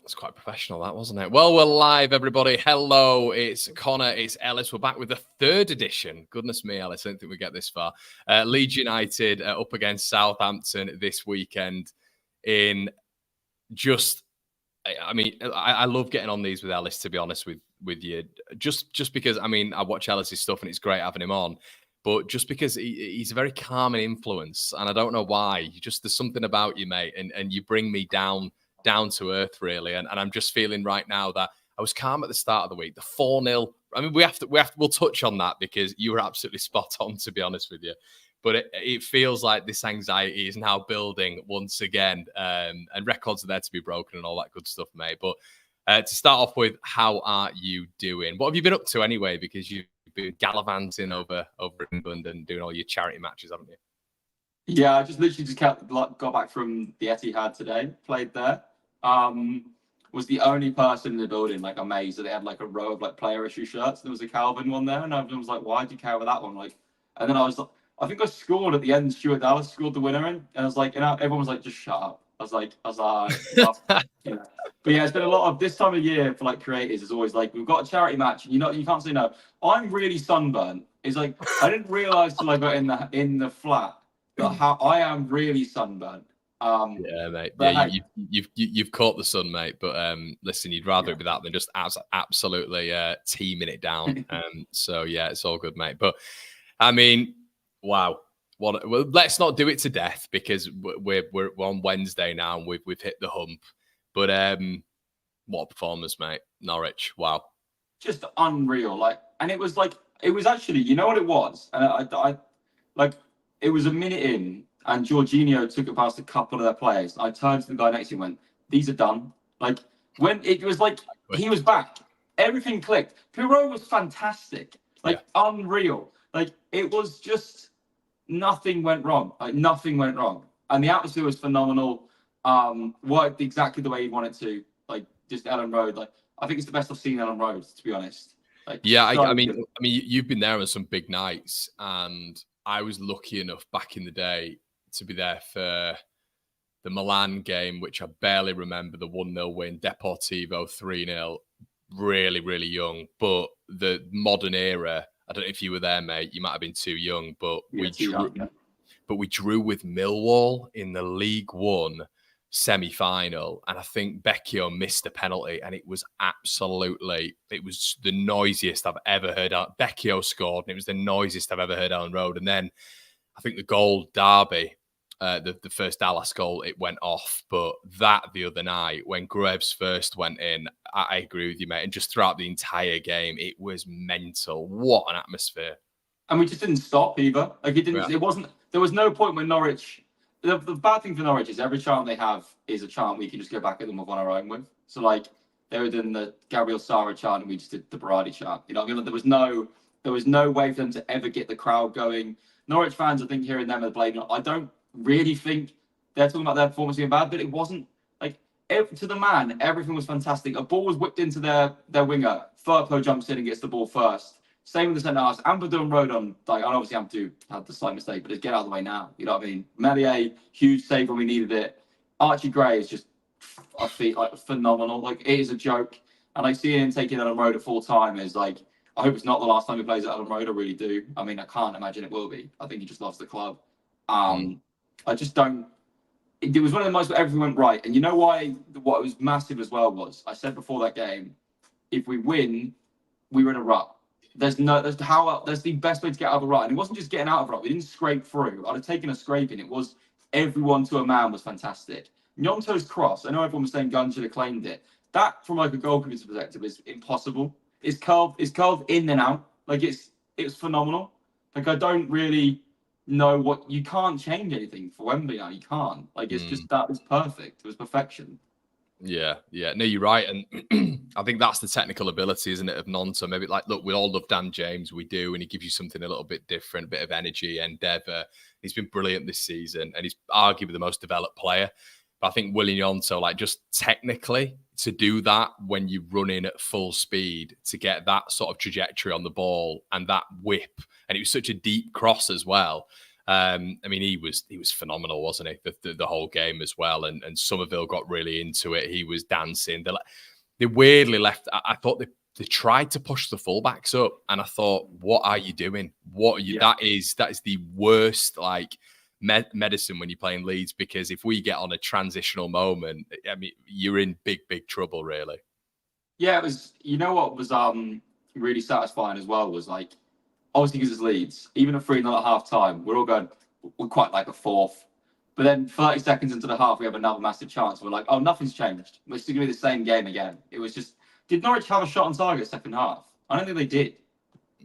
It's quite professional, that, wasn't it? Well, we're live, everybody. Hello, it's Conor, it's Ellis. We're back with the third edition. Goodness me, Ellis, I didn't think we'd get this far. Leeds United up against Southampton this weekend in just... I love getting on these with Ellis, to be honest with you. Just because, I watch Ellis's stuff and it's great having him on. But just because he's a very calming influence, and I don't know why. There's something about you, mate, and you bring me down to earth, really. And I'm just feeling right now that I was calm at the start of the week. The 4-0. We'll touch on that because you were absolutely spot on, to be honest with you. But it feels like this anxiety is now building once again, and records are there to be broken and all that good stuff, mate. But to start off with, how are you doing? What have you been up to anyway? Because you've been gallivanting over England and doing all your charity matches, haven't you? Yeah, I just literally got back from the Etihad today, played there. Was the only person in the building amazed that they had a row of player issue shirts. There was a Calvin one there, and everyone was like, "Why do you care about that one?" And then I was like, I think I scored at the end. Stuart Dallas scored the winner, and I was like, everyone was like, "Just shut up." I was like, yeah. But yeah, it's been a lot of this time of year for creators. It's always we've got a charity match, and you can't say no. I'm really sunburnt. It's I didn't realize till I got in the flat that how I am really sunburnt. Yeah, mate. Yeah, you've caught the sun, mate. But listen, you'd rather it be that than just absolutely teaming it down. So yeah, it's all good, mate. But wow. Well, let's not do it to death because we're on Wednesday now and we've hit the hump. But what a performance, mate. Norwich, wow. Just unreal. And it was actually, you know what it was? And I it was a minute in. And Jorginho took it past a couple of their players. I turned to the guy next to him and went, "These are done." When it was he was back, everything clicked. Pirot was fantastic, unreal. It was just nothing went wrong. Nothing went wrong, and the atmosphere was phenomenal. Worked exactly the way he wanted to. Just Ellen Road. I think it's the best I've seen Ellen Road, to be honest. You've been there on some big nights, and I was lucky enough back in the day to be there for the Milan game, which I barely remember, the 1-0 win, Deportivo 3-0, really, really young. But the modern era, I don't know if you were there, mate, you might have been too young, but we drew with Millwall in the League One semi-final, and I think Becchio missed a penalty, and it was the noisiest I've ever heard. Becchio scored, and it was the noisiest I've ever heard on the road. And then I think the goal, Derby, the first Dallas goal, it went off. But that the other night, when Graves first went in, I agree with you, mate. And just throughout the entire game, it was mental. What an atmosphere! And we just didn't stop either. It wasn't. There was no point when Norwich. The bad thing for Norwich is every chant they have is a chant we can just go back at them on our own with. So they were doing the Gabriel Sara chant and we just did the Berardi chant. You know what I mean? There was no way for them to ever get the crowd going. Norwich fans, I think, hearing them are blaming. I don't really think they're talking about their performance being bad, but it wasn't to the man. Everything was fantastic. A ball was whipped into their winger. Firpo jumps in and gets the ball first. Same with the centre halves. Ampadu and Rodon, obviously Ampadu had the slight mistake, but just get out of the way now. You know what I mean? Melier, huge save when we needed it. Archie Gray is just phenomenal. It is a joke. And seeing him taking Ellen Road at full time is I hope it's not the last time he plays at Ellen Road. I really do. I can't imagine it will be. I think he just loves the club. I just don't. It was one of the most where everything went right. And you know why? What was massive as well was I said before that game, if we win, we were in a rut. There's the best way to get out of a rut. And it wasn't just getting out of a rut. We didn't scrape through. I'd have taken a scraping. It was everyone to a man was fantastic. Gnonto's cross, I know everyone was saying Gunn should have claimed it. That, from a goalkeeper's perspective, is impossible. It's curved in and out. It's phenomenal. I don't really know what... You can't change anything for Wembley now. You can't. It's just... That was perfect. It was perfection. Yeah. No, you're right. And I think that's the technical ability, isn't it, of Gnonto? Maybe look, we all love Dan James. We do. And he gives you something a little bit different, a bit of energy, endeavour. He's been brilliant this season. And he's arguably the most developed player. But I think Willie Gnonto, just technically, to do that when you run in at full speed, to get that sort of trajectory on the ball and that whip. And it was such a deep cross as well. I mean, he was phenomenal, wasn't he? The whole game as well. And Somerville got really into it. He was dancing. They weirdly left. I thought they tried to push the fullbacks up, and I thought, what are you doing? What are you? Yeah. That is the worst medicine when you're playing Leeds, because if we get on a transitional moment, I mean, you're in big trouble, really. Yeah, it was. You know what was really satisfying as well was like, obviously because it's Leeds, even at 3-0 at half time, we're all going, we're quite like a fourth. But then 30 seconds into the half, we have another massive chance. We're like, oh, nothing's changed. We're still going to be the same game again. It was just, did Norwich have a shot on target second half? I don't think they did.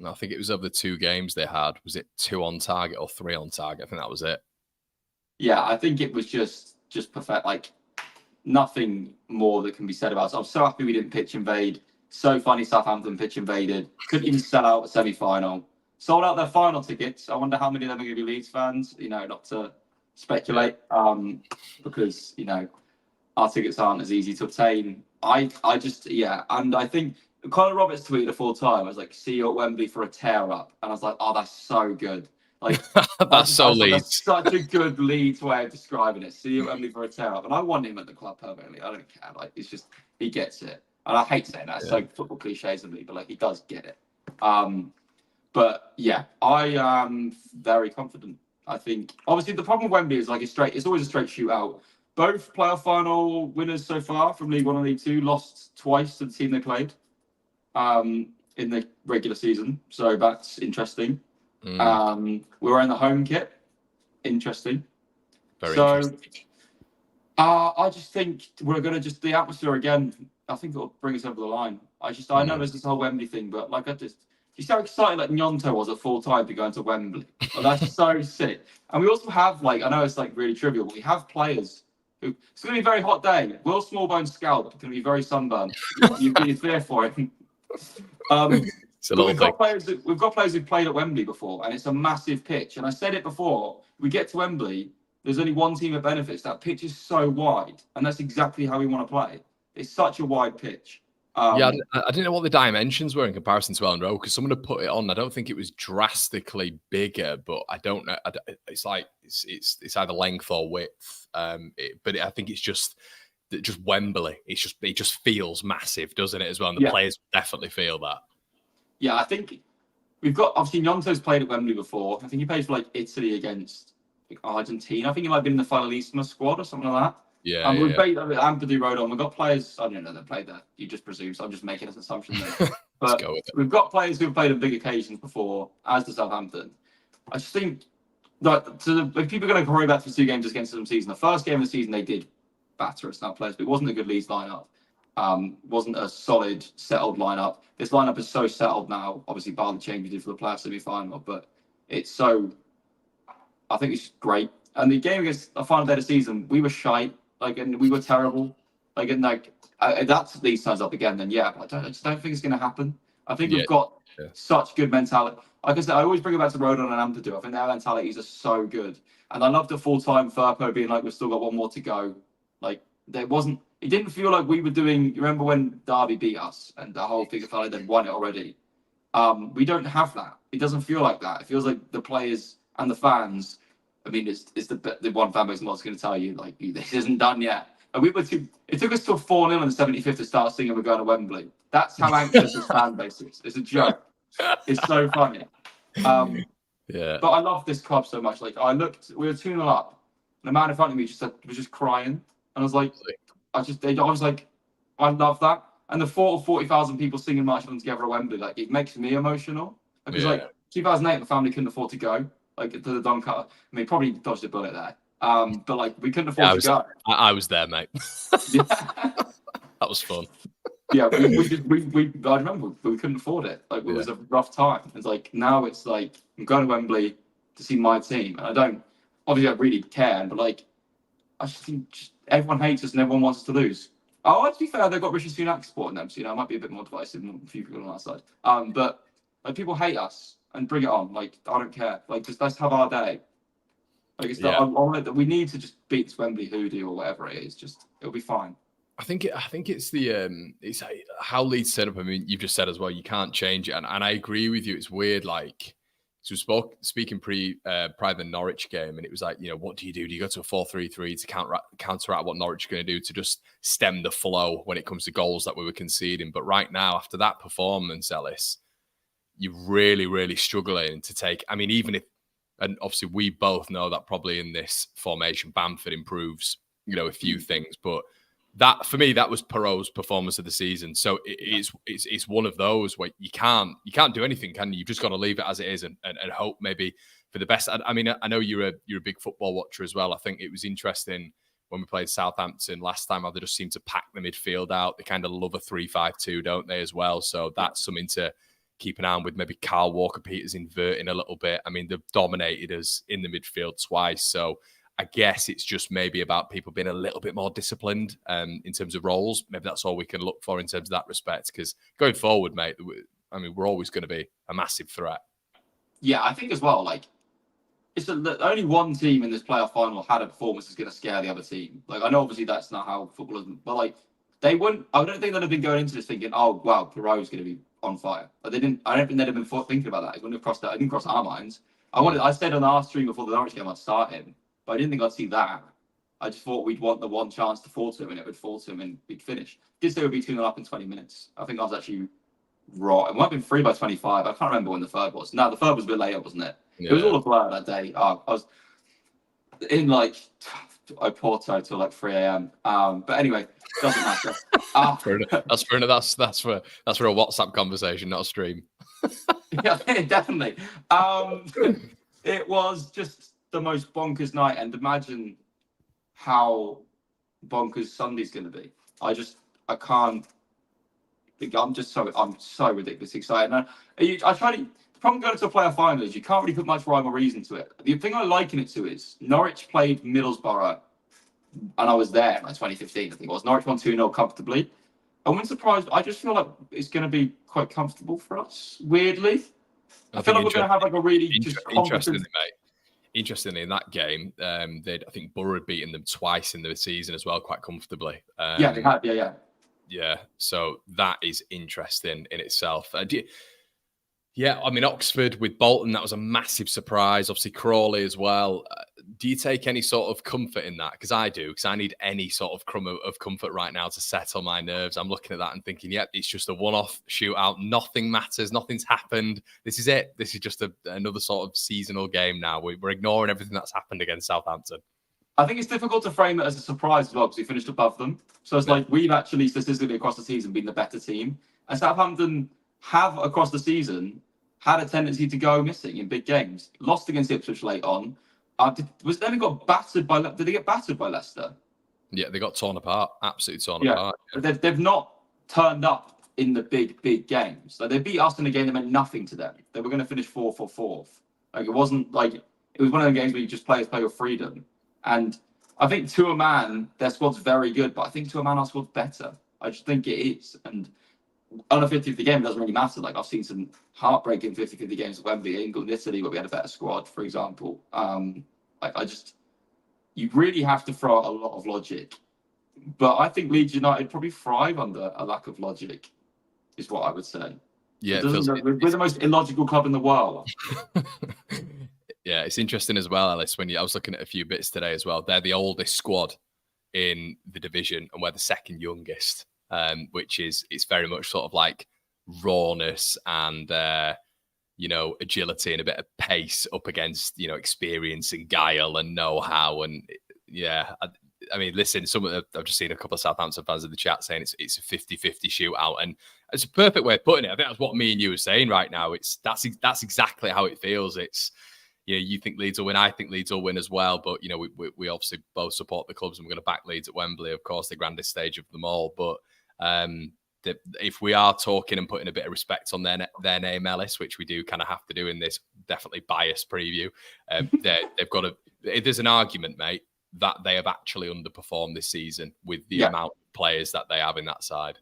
I think it was over the 2 games they had. Was it 2 on target or 3 on target? I think that was it. Yeah, I think it was just perfect. Like, nothing more that can be said about it. I'm so happy we didn't pitch invade. So funny Southampton pitch invaded. Couldn't even sell out a semi-final. Sold out their final tickets. I wonder how many of them are going to be Leeds fans. You know, not to speculate, because, you know, our tickets aren't as easy to obtain. I just, and I think Conor Roberts tweeted a full time. I was like, see you at Wembley for a tear up. And I was like, oh, that's so good. Like, that's so Leeds. That's such a good Leeds way of describing it. See you at Wembley for a tear up. And I want him at the club permanently. I don't care. Like, it's just, he gets it. And I hate saying that. It's so football cliches of me, but like, he does get it. But yeah, I am very confident. I think obviously the problem with Wembley is like it's always a straight shootout. Both playoff final winners so far from League One and League Two lost twice to the team they played in the regular season. So that's interesting. We were in the home kit. Interesting. Very interesting. I just think we're gonna the atmosphere again. I think it'll bring us over the line. I know there's this whole Wembley thing, but like you see how excited like Gnonto was at full time to go into Wembley. Well, that's so sick. And we also have like, I know it's like really trivial, but we have players who, it's going to be a very hot day. Will Smallbone's scalp going to be very sunburned. You've been there for it. We've got players who've played at Wembley before, and it's a massive pitch. And I said it before, we get to Wembley, there's only one team that benefits. That pitch is so wide, and that's exactly how we want to play. It's such a wide pitch. I didn't know what the dimensions were in comparison to Ellen Road, because someone had put it on. I don't think it was drastically bigger, but I don't know. It's like it's either length or width. But I think it's just Wembley. It just feels massive, doesn't it? As well, and the players definitely feel that. Yeah, I think we've got obviously Gnonto's played at Wembley before. I think he played for like Italy against Argentina. I think he might have been in the Finalissima squad or something like that. Yeah, we've played Ampadu Road on. We've got players. I don't know that played there. You just presume. So I'm just making an assumption there. But we've got players who've played on big occasions before, as does Southampton. I just think that if people are going to worry about the 2 games against them season, the first game of the season they did batter us, now players, but it wasn't a good Leeds lineup. Wasn't a solid, settled lineup. This lineup is so settled now. Obviously, bar the change we did for the playoff semi-final, but it's so. I think it's great. And the game against the final day of the season, we were shite. Like, and we were terrible. Like, and like, that's Leeds turns up again, then I just don't think it's going to happen. I think we've got such good mentality. Like I said, I always bring it back to Rodon and Ampadu. I think their mentalities are so good. And I love the full-time Firpo being like, we've still got one more to go. Like, it didn't feel like we were doing, you remember when Derby beat us and the whole thing felt like they'd won it already? We don't have that. It doesn't feel like that. It feels like the players and the fans, I mean, it's the one fan base I'm not going to tell you, like, this isn't done yet. And it took us till 4-0 on the 75th to start singing We're Going to Wembley. That's how anxious this fan base is. It's a joke. It's so funny. But I love this club so much. Like, we were 2-0 up, and the man in front of me was just crying. And I was like, I love that. And the 40,000 people singing March on together at Wembley, like, it makes me emotional. Because, like, 2008, the family couldn't afford to go. Like, to the Doncaster. I mean, probably dodged a bullet there. But like, we couldn't afford to go. I was there, mate. That was fun. Yeah, I remember we couldn't afford it. Like, it was a rough time. It's like, now it's like, I'm going to Wembley to see my team. And I really care, but like, I just think everyone hates us and everyone wants us to lose. Oh, to be fair, they've got Rishi Sunak supporting them, so, it might be a bit more divisive than a few people on our side. But like, people hate us and bring it on. Like, I don't care. Like, just let's have our day. Like, we need to just beat this Wembley hoodoo or whatever it is. Just, it'll be fine. I think it's it's how Leeds set up. I mean, you've just said as well, you can't change it, and I agree with you. It's weird. Like, So we spoke speaking prior to the Norwich game, and it was like, what do you do? Do you go to a 4-3-3 to counteract what Norwich are going to do to just stem the flow when it comes to goals that we were conceding? But right now, after that performance, Ellis, you're really, really struggling to take. I mean, even if, and obviously we both know that probably in this formation, Bamford improves, a few things, but that, for me, that was Perot's performance of the season. So it's one of those where you can't do anything, can you? You've just got to leave it as it is and hope maybe for the best. I mean, I know you're a big football watcher as well. I think it was interesting when we played Southampton last time how they just seemed to pack the midfield out. They kind of love a 3-5-2, don't they, as well? So that's something to keep an eye on, with maybe Carl Walker-Peters inverting a little bit. I mean, they've dominated us in the midfield twice. So I guess it's just maybe about people being a little bit more disciplined in terms of roles. Maybe that's all we can look for in terms of that respect. Because going forward, mate, I mean, we're always going to be a massive threat. Yeah, I think as well, like, only one team in this playoff final had a performance that's going to scare the other team. Like, I know obviously that's not how football is, but like, they wouldn't. I don't think they'd have been going into this thinking, "Oh, wow, Perot's going to be on fire." Like, they didn't. I don't think they'd have been thinking about that. It wouldn't have crossed that. It didn't cross our minds. I said on our stream before the Norwich game I'd start him, but I didn't think I'd see that. I just thought we'd want the one chance to fall to him, and it would fall to him, and we'd finish. Did say it would be 2-0 up in 20 minutes. I think I was actually right. It might have been 3 by 25. I can't remember when the third was. No, the third was a bit later, wasn't it? Yeah. It was all a blur that day. I was in like Porto till like 3 a.m. But anyway, doesn't matter. That's for a WhatsApp conversation, not a stream. Yeah, definitely. It was just the most bonkers night, and imagine how bonkers Sunday's going to be. I can't. I'm so ridiculously excited. The problem going to a playoff final is you can't really put much rhyme or reason to it. The thing I liken it to is Norwich played Middlesbrough, and I was there in like 2015, I think it was. Norwich won 2-0 comfortably. I wasn't surprised. I just feel like it's going to be quite comfortable for us, weirdly. I feel like we're going to have like a really interestingly, mate. Interestingly, in that game, I think Borough had beaten them twice in the season as well, quite comfortably. Yeah, they had. Yeah. So that is interesting in itself. Yeah, I mean, Oxford with Bolton, that was a massive surprise. Obviously, Crawley as well. Do you take any sort of comfort in that? Because I do, because I need any sort of crumb of comfort right now to settle my nerves. I'm looking at that and thinking, yeah, it's just a one-off shootout. Nothing matters. Nothing's happened. This is it. This is just another sort of seasonal game now. We're ignoring everything that's happened against Southampton. I think it's difficult to frame it as a surprise as well, because we finished above them. So it's like we've actually statistically across the season been the better team. And Southampton have across the season had a tendency to go missing in big games. Lost against Ipswich late on. Did they get battered by Leicester? Yeah, they got torn apart. Absolutely torn apart. Yeah. They've not turned up in the big games. Like, they beat us in a game that meant nothing to them. They were going to finish 4-4. Like, it wasn't like it was one of the games where you just players play with freedom. And I think to a man, their squad's very good, but I think to a man, our squad's better. I just think it is. And on a 50-50 game, it doesn't really matter. Like, I've seen some heartbreaking 50-50 games at Wembley, England, Italy, where we had a better squad, for example. You really have to throw out a lot of logic. But I think Leeds United probably thrive under a lack of logic, is what I would say. Yeah, we're the most illogical club in the world. Yeah, it's interesting as well, Ellis, I was looking at a few bits today as well. They're the oldest squad in the division, and we're the second youngest. Which is, it's very much sort of like rawness and agility and a bit of pace up against experience and guile and know-how. And yeah, I mean, listen, I've just seen a couple of Southampton fans in the chat saying it's a 50-50 shootout, and it's a perfect way of putting it. I think that's what me and you are saying right now. That's exactly how it feels. It's, you think Leeds will win. I think Leeds will win as well. But, we obviously both support the clubs, and we're going to back Leeds at Wembley, of course, the grandest stage of them all. But if we are talking and putting a bit of respect on their name, Ellis, which we do kind of have to do in this definitely biased preview, they've got there's an argument, mate, that they have actually underperformed this season with the amount of players that they have in that side.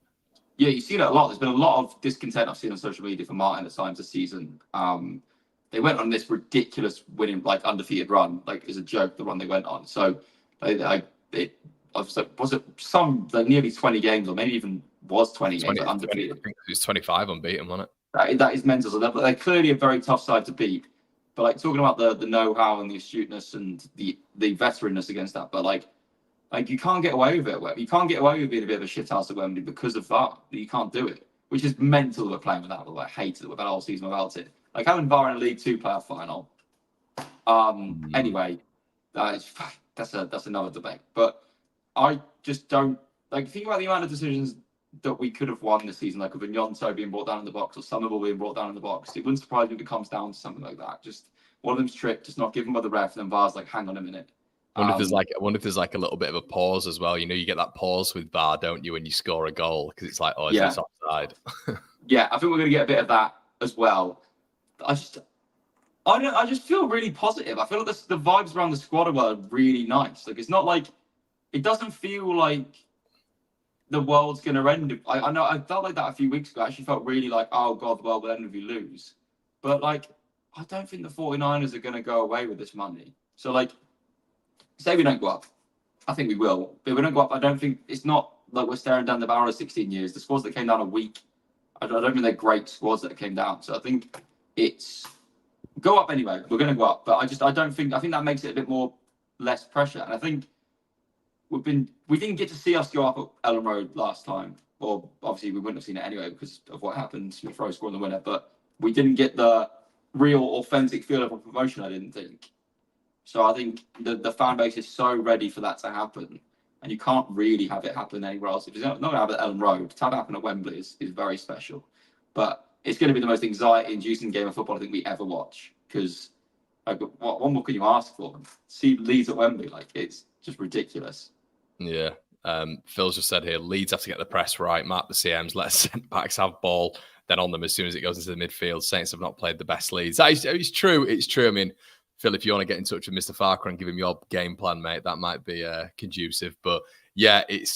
Yeah, you see that a lot. There's been a lot of discontent I've seen on social media for Martin at times this season. They went on this ridiculous winning, like, undefeated run, like, as a joke, the run they went on. So was it some like nearly 20 games, or maybe even was 20 games undefeated? I think it was 25 unbeaten, wasn't it? That is mental. So they're clearly a very tough side to beat. But like talking about the know-how and the astuteness and the veteranness against that, but like you can't get away with it. You can't get away with being a bit of a shithouse at Wembley because of VAR. You can't do it, which is mental that we're playing without it. I hate it. We've had a whole season without it. Like having VAR in a League Two playoff final. Anyway, that's another debate. But I just don't like think about the amount of decisions that we could have won this season, like with Nyonto being brought down in the box or Somerville being brought down in the box. It wouldn't surprise me if it comes down to something like that. Just one of them's tripped, just not given by the ref, and then VAR's like, hang on a minute. I wonder if there's like a little bit of a pause as well. You know, you get that pause with VAR, don't you, when you score a goal because it's like, oh, it's offside. Yeah, I think we're going to get a bit of that as well. I just feel really positive. I feel like the vibes around the squad are really nice. Like it's not like it doesn't feel like the world's going to end. I know I felt like that a few weeks ago. I actually felt really like, oh god, the world will end if you lose. But like, I don't think the 49ers are going to go away with this money. So like, say we don't go up. I think we will. But if we don't go up, I don't think it's not like we're staring down the barrel of 16 years. The squads that came down a week, I don't think they're great squads that came down. So I think it's go up anyway. We're going to go up. But I think that makes it a bit more less pressure. And I think we didn't get to see us go up at Ellen Road last time. Or obviously we wouldn't have seen it anyway because of what happened. Smith Rowe scoring the winner. But we didn't get the real authentic feel of a promotion, I didn't think. So I think the fan base is so ready for that to happen. And you can't really have it happen anywhere else. If it's not going to happen at Ellen Road, to have it happen at Wembley is very special. But it's going to be the most anxiety-inducing game of football I think we ever watch. Because what more can you ask for? See Leeds at Wembley, like it's just ridiculous. Yeah. Phil's just said here, Leeds have to get the press right, mark the CMs, let centre-backs have ball, then on them as soon as it goes into the midfield. Saints have not played the best Leeds. It's true. It's true. I mean, Phil, if you want to get in touch with Mr. Farquhar and give him your game plan, mate, that might be conducive. But yeah, it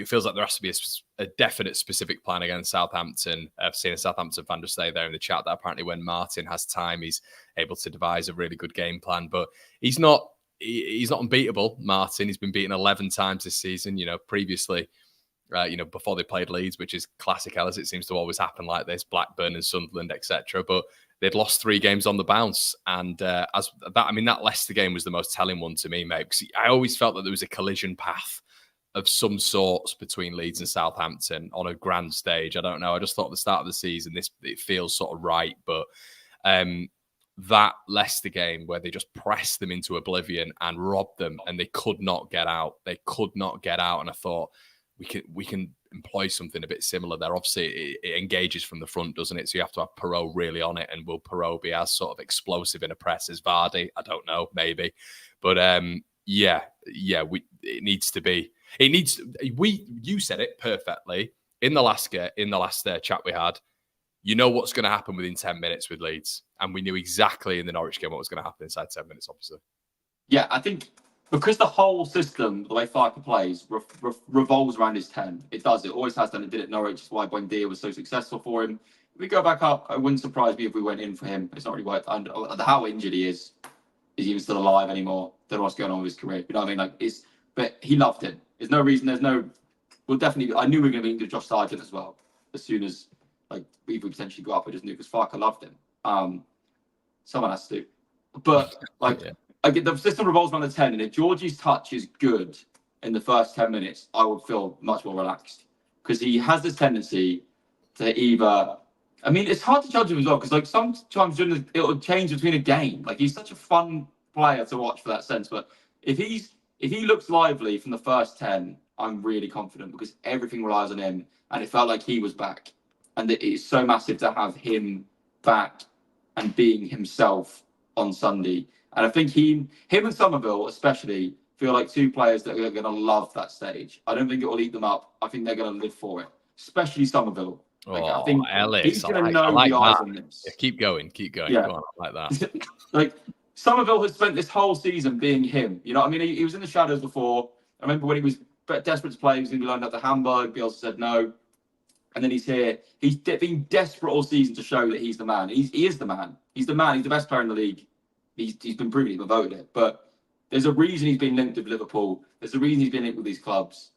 feels like there has to be a definite specific plan against Southampton. I've seen a Southampton fan just say there in the chat that apparently when Martin has time, he's able to devise a really good game plan. But he's not unbeatable, Martin. He's been beaten 11 times this season, previously, before they played Leeds, which is classic Ellis. It seems to always happen like this, Blackburn and Sunderland, etc. But they'd lost 3 games on the bounce. And that Leicester game was the most telling one to me, mate, because I always felt that there was a collision path of some sorts between Leeds and Southampton on a grand stage. I don't know. I just thought at the start of the season, it feels sort of right. But that Leicester game where they just pressed them into oblivion and robbed them and they could not get out. And I thought, we can employ something a bit similar there. Obviously, it engages from the front, doesn't it? So you have to have Perot really on it. And will Perot be as sort of explosive in a press as Vardy? I don't know, maybe. But it needs to be. You said it perfectly in the last chat we had. You know what's going to happen within 10 minutes with Leeds. And we knew exactly in the Norwich game what was going to happen inside 10 minutes, obviously. Yeah, I think because the whole system, the way Farker plays, revolves around his 10. It does. It always has done. It did at Norwich. That's why Buendia was so successful for him. If we go back up, it wouldn't surprise me if we went in for him. It's not really worth how injured he is. Is he even still alive anymore? Don't know what's going on with his career. You know what I mean? But he loved him. There's no reason. We'll definitely. I knew we were going to be into Josh Sargent as well. As soon as we would potentially go up, I just knew because Farker loved him. Someone has to. But the system revolves around the 10, and if Georgie's touch is good in the first 10 minutes, I would feel much more relaxed because he has this tendency to either. I mean, it's hard to judge him as well because sometimes it'll change between a game. Like he's such a fun player to watch for that sense. But if he looks lively from the first 10, I'm really confident because everything relies on him, and it felt like he was back, and it's so massive to have him back and being himself on Sunday. And I think him and Somerville especially feel like 2 players that are going to love that stage. I don't think it will eat them up. I think they're going to live for it, especially Somerville. I think Ellis, he's going to know the eyes on this. Yeah, keep going. Yeah. Go on, I like that. Somerville has spent this whole season being him. You know what I mean? He was in the shadows before. I remember when he was desperate to play, he was going to be lined up to Hamburg. Bielsa said no. And then he's here. He's been desperate all season to show that he's the man. He is the man. He's the man. He's the best player in the league. He's been proven it, voted it. But there's a reason he's been linked with Liverpool. There's a reason he's been linked with these clubs.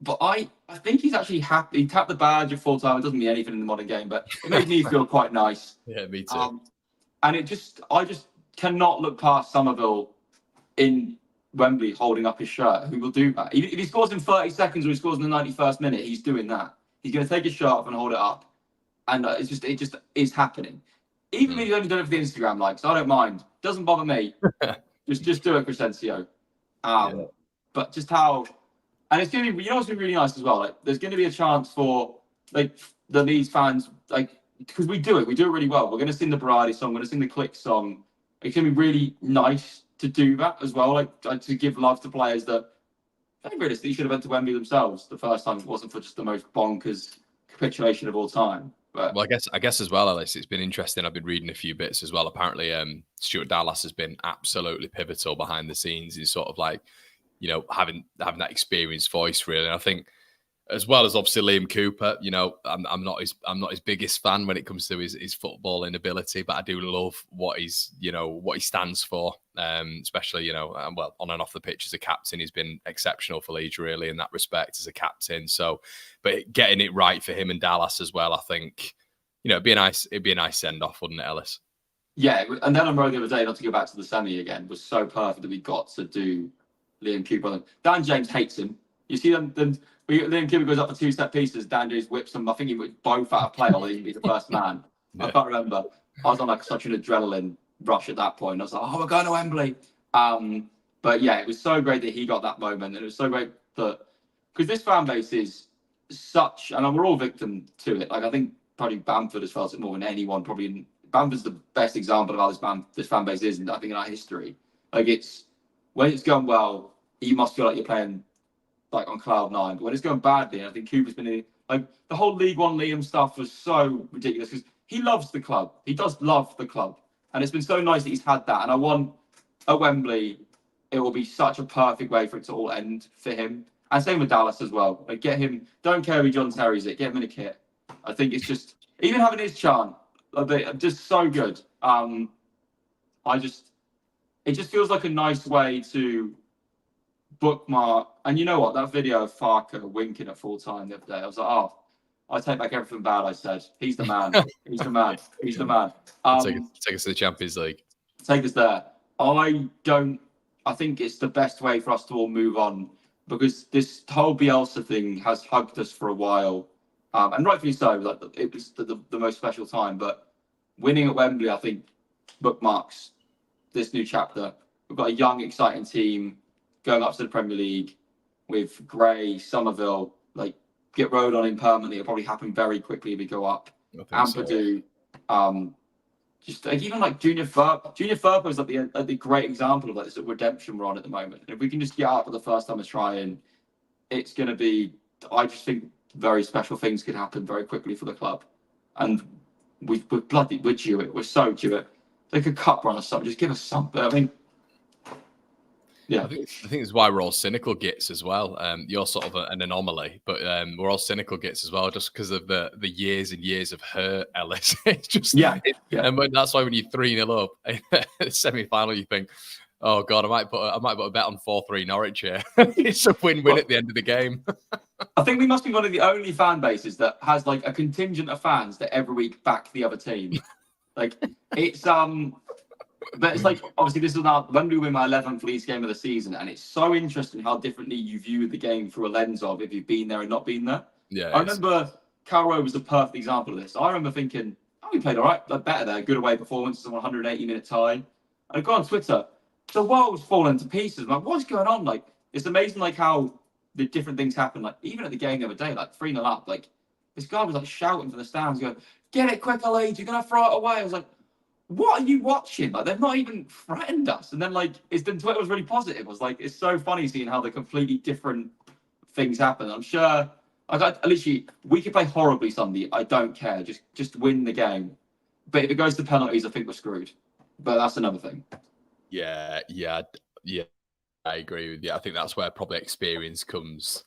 But I think he's actually happy. He tapped the badge at full time. It doesn't mean anything in the modern game, but it made me feel quite nice. Yeah, me too. And I just cannot look past Somerville in Wembley holding up his shirt. Who will do that? If he scores in 30 seconds or he scores in the 91st minute, he's doing that. He's going to take his shirt off and hold it up. And it just is happening. Even if he's only done it for the Instagram likes, I don't mind. Doesn't bother me. just do it, Crescencio. But just how, and it's going to be, you know, what's going to be really nice as well. Like, there's going to be a chance for like the Leeds fans, like, because we do it really well. We're going to sing the Variety song. We're going to sing the Click song. It's going to be really nice to do that as well. Like to give love to players that I think realistically should have went to Wembley themselves the first time. It wasn't for just the most bonkers capitulation of all time. But well, I guess as well, Ellis, it's been interesting. I've been reading a few bits as well. Apparently, Stuart Dallas has been absolutely pivotal behind the scenes in sort of like, you know, having that experienced voice really. And I think, as well as obviously Liam Cooper, you know, I'm not his biggest fan when it comes to his footballing ability, but I do love what he stands for, especially, you know, well, on and off the pitch as a captain. He's been exceptional for Leeds really in that respect as a captain. So, but getting it right for him and Dallas as well, I think, you know, it'd be a nice send off, wouldn't it, Ellis? Yeah, and then on road the other day, not to go back to the semi again, was so perfect that we got to do Liam Cooper. Dan James hates him. You see them Liam Cooper goes up for 2 set pieces. Dan James whips them. I think he was both out of play, or he'd be the first man. Yeah. I can't remember. I was on like such an adrenaline rush at that point. I was like, oh, we're going to Wembley. But yeah, it was so great that he got that moment, and it was so great that because this fan base is such, and we're all victim to it. Like I think probably Bamford has felt it more than anyone. Probably Bamford's the best example of how this fan base is, and I think in our history, like it's when it's going well, you must feel like you're playing like on cloud nine. But when it's going badly, I think Cooper's been in, like the whole League One Liam stuff was so ridiculous because he loves the club. He does love the club, and it's been so nice that he's had that. And I want at Wembley, it will be such a perfect way for it to all end for him. And same with Dallas as well. Like get him. Don't care who John Terry's it. Get him in a kit. I think it's just even having his chant, just so good. It just feels like a nice way to bookmark. And you know what? That video of Farker winking at full time the other day, I was like, oh, I take back everything bad I said. He's the man. He's the man. He's the man. Take us to the Champions League. Take us there. I think it's the best way for us to all move on because this whole Bielsa thing has hugged us for a while. And rightfully so. Like, it was the most special time. But winning at Wembley, I think, bookmarks this new chapter. We've got a young, exciting team going up to the Premier League with Gray, Somerville, like get rode on him permanently. It'll probably happen very quickly if we go up. Ampadu, just like, even like Junior Firpo is like the great example of like this redemption we're on at the moment. And if we can just get up for the first time as trying, it's going to be, I just think very special things could happen very quickly for the club. And we're due it. We're so due it. Like a cup run or something. Just give us something. I mean, yeah, I think it's why we're all cynical gits as well. You're sort of an anomaly, but we're all cynical gits as well, just because of the years and years of hurt, Ellis. It's just and that's why when you're 3-0 up in the semi-final, you think, oh god, I might put a bet on 4-3 Norwich here. It's a win-win at the end of the game. I think we must be one of the only fan bases that has like a contingent of fans that every week back the other team. Like it's But it's like, obviously, this is now Wembley win my 11th Leeds game of the season, and it's so interesting how differently you view the game through a lens of if you've been there and not been there. Yeah, I remember Carrow was a perfect example of this. I remember thinking, oh, we played all right, like better there, good away performances, a 180-minute tie. And I go on Twitter, the world's fallen to pieces. I'm like, what's going on? Like, it's amazing, like how the different things happen. Like, even at the game the other day, like 3-0 up, like this guy was like shouting from the stands, going, "Get it quicker, Leeds! You're gonna throw it away." I was like, what are you watching? Like, they've not even threatened us. And then, like, Twitter was really positive. It was like, it's so funny seeing how the completely different things happen. I'm sure, like, literally, we could play horribly Sunday. I don't care. Just win the game. But if it goes to penalties, I think we're screwed. But that's another thing. Yeah. I agree with you. I think that's where probably experience comes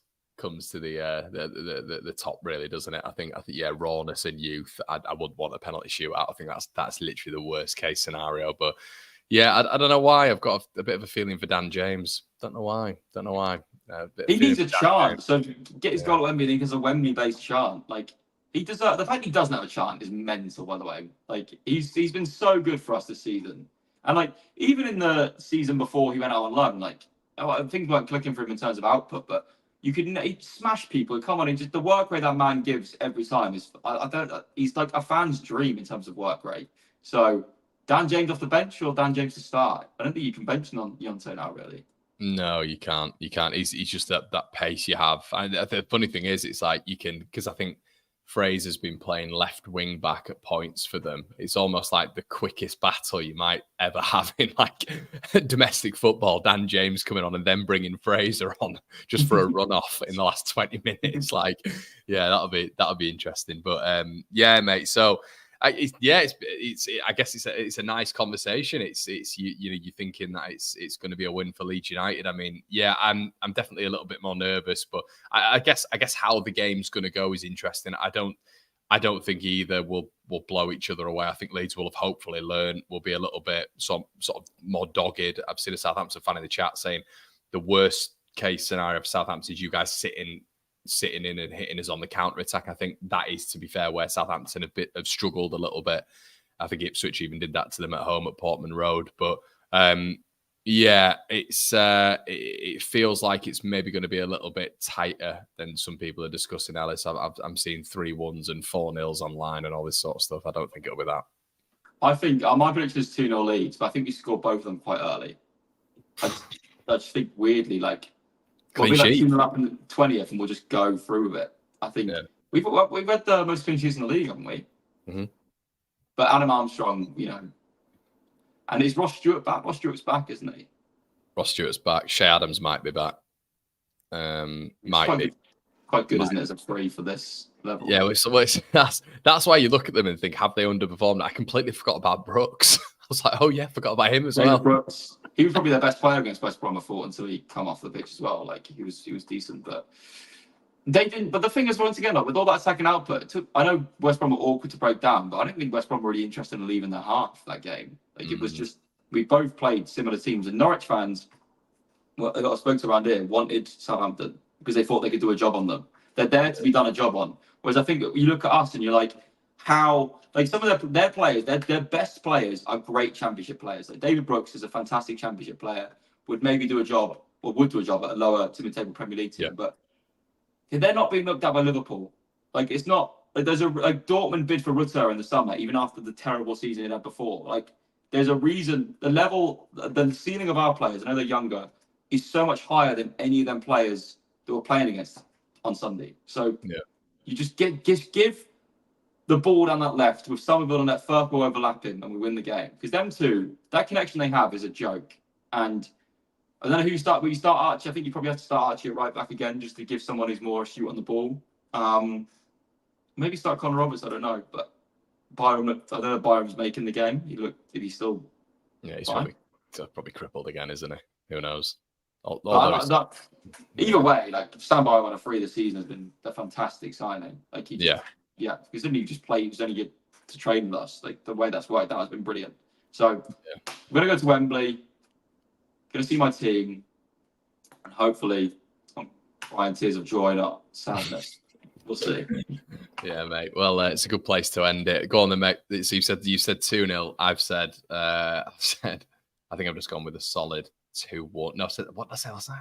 to the top, really, doesn't it? I think rawness and youth. I wouldn't want a penalty shootout. I think that's literally the worst case scenario. But yeah, I don't know why. I've got a bit of a feeling for Dan James. Don't know why. He needs a chant. So get his goal at Wembley because a Wembley-based chant. Like He deserves the fact he doesn't have a chant is mental. By the way, like he's been so good for us this season, and like even in the season before he went out on loan, like things weren't clicking for him in terms of output, but you could he smash people. Come on, just the work rate that man gives every time is I don't. He's like a fan's dream in terms of work rate. So Dan James off the bench or Dan James to start? I don't think you can bench on Yonto now, really. No, you can't. You can't. He's just that pace you have. And the funny thing is, it's like you can, because I think Fraser's been playing left wing back at points for them. It's almost like the quickest battle you might ever have in like domestic football. Dan James coming on and then bringing Fraser on just for a run off in the last 20 minutes. Like, yeah, that'll be interesting. But yeah, mate. So. I guess it's a nice conversation. It's you're thinking that it's going to be a win for Leeds United. I mean, yeah, I'm definitely a little bit more nervous, but I guess how the game's going to go is interesting. I don't think either will blow each other away. I think Leeds will have hopefully learned. Will be a little bit sort of more dogged. I've seen a Southampton fan in the chat saying the worst case scenario for Southampton is you guys sitting in and hitting us on the counter attack. I think that is, to be fair, where Southampton have struggled a little bit. I think Ipswich even did that to them at home at Portman Road. But yeah, it feels like it's maybe going to be a little bit tighter than some people are discussing. Ellis, I'm seeing 3-1s and 4-0s online and all this sort of stuff. I don't think it'll be that. I think my prediction is 2-0 Leeds, but I think we scored both of them quite early. I just think weirdly, like. We'll be like 2-0 up in the 20th, and we'll just go through with it. I think we've had the most clean sheets in the league, haven't we? Mm-hmm. But Adam Armstrong, and is Ross Stewart back? Ross Stewart's back, isn't he? Ross Stewart's back. Shea Adams might be back. Quite good, isn't it, as a free for this level? Yeah, that's why you look at them and think, have they underperformed? I completely forgot about Brooks. I was like, oh yeah, forgot about him as well. Brooks. He was probably their best player against West Brom, I thought, until he come off the pitch as well. Like he was decent, but they didn't. But the thing is, once again, like, with all that second output, I know West Brom were awkward to break down, but I don't think West Brom were really interested in leaving their half that game. Like it was just we both played similar teams, and Norwich fans, I spoke to around here, wanted Southampton because they thought they could do a job on them. They're there to be done a job on. Whereas I think you look at us and you're like, how. Like some of their players, their best players are great championship players. Like David Brooks is a fantastic championship player. Would maybe do a job, or would do a job at a lower mid-table Premier League team. Yeah. But they're not being looked at by Liverpool. Like it's not like there's a Dortmund bid for Rutter in the summer, even after the terrible season it had before. Like there's a reason the ceiling of our players, I know they're younger, is so much higher than any of them players that we're playing against on Sunday. So you just give the ball down that left with Somerville and that first ball overlapping, and we win the game. Because them two, that connection they have is a joke. And I don't know who you start. Will you start Archie? I think you probably have to start Archie at right back again, just to give someone who's more astute on the ball. Maybe start Conor Roberts. I don't know, but Byram. I don't know if Byram's making the game. If he's still. Yeah, he's probably crippled again, isn't he? Who knows? Either way, like stand by on a free this season has been a fantastic signing. Like Yeah, because didn't he just play? He was only good to train with us. Like the way that's worked out has been brilliant. So I'm gonna go to Wembley, gonna see my team, and hopefully I'm crying tears of joy, not sadness. We'll see. Yeah, mate. Well, it's a good place to end it. Go on then, mate. So you said 2-0. I think I've just gone with a solid 2-1. No, I said what did I say last night?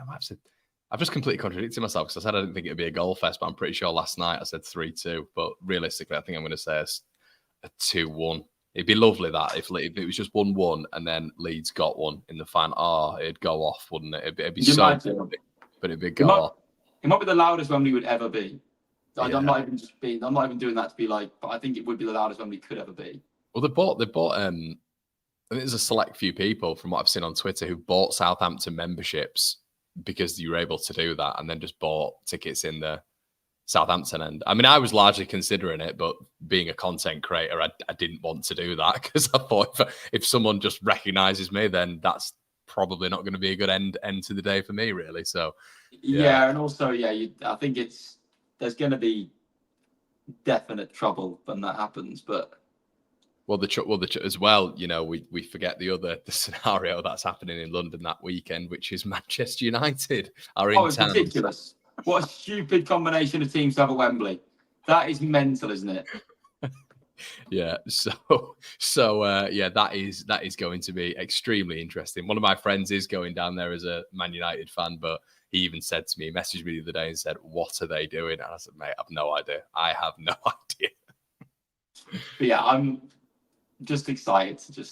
I've just completely contradicted myself because I said I didn't think it'd be a goal fest, but I'm pretty sure last night I said 3-2. But realistically, I think I'm going to say a 2-1. It'd be lovely that if it was just 1-1 and then Leeds got one in the final. Oh, it'd go off, wouldn't it? It'd be so big, but it'd be go off. It might be the loudest Wembley would ever be. I'm not even doing that to be like, but I think it would be the loudest Wembley could ever be. Well, they bought. I think there's a select few people from what I've seen on Twitter who bought Southampton memberships because you were able to do that, and then just bought tickets in the Southampton end. I mean, I was largely considering it, but being a content creator, I didn't want to do that because I thought if someone just recognises me, then that's probably not going to be a good end to the day for me, really. So yeah, and also I think there's going to be definite trouble when that happens, but. As well, we forget the scenario that's happening in London that weekend, which is Manchester United are in town. It's ridiculous. What a stupid combination of teams to have at Wembley. That is mental, isn't it? Yeah, yeah, that is going to be extremely interesting. One of my friends is going down there as a Man United fan, but he even said to me, he messaged me the other day and said, "What are they doing?" And I said, "Mate, I've no idea. I have no idea." But yeah, I'm just excited to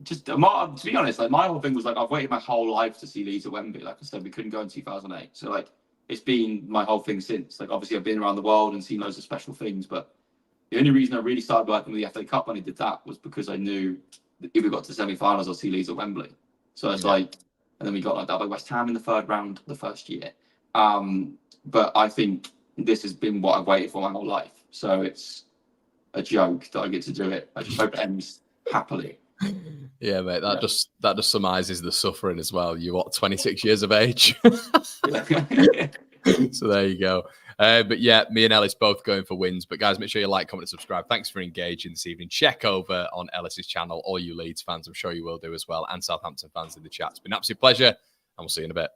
to be honest, like my whole thing was like I've waited my whole life to see Leeds at Wembley. Like I said, we couldn't go in 2008, so like it's been my whole thing since. Like obviously I've been around the world and seen loads of special things, but the only reason I really started working with the FA Cup when I did that was because I knew that if we got to semi-finals, I'll see Leeds at Wembley. So it's like, and then we got like that by West Ham in the third round the first year. But I think this has been what I've waited for my whole life. So it's a joke that I get to do it. I just hope it ends happily. Yeah, mate, that just surmises the suffering as well. You're what, 26 years of age? So there you go. But yeah, me and Ellis both going for wins. But guys, make sure you like, comment, and subscribe. Thanks for engaging this evening. Check over on Ellis's channel, all you Leeds fans. I'm sure you will do as well, and Southampton fans in the chat. It's been an absolute pleasure, and we'll see you in a bit.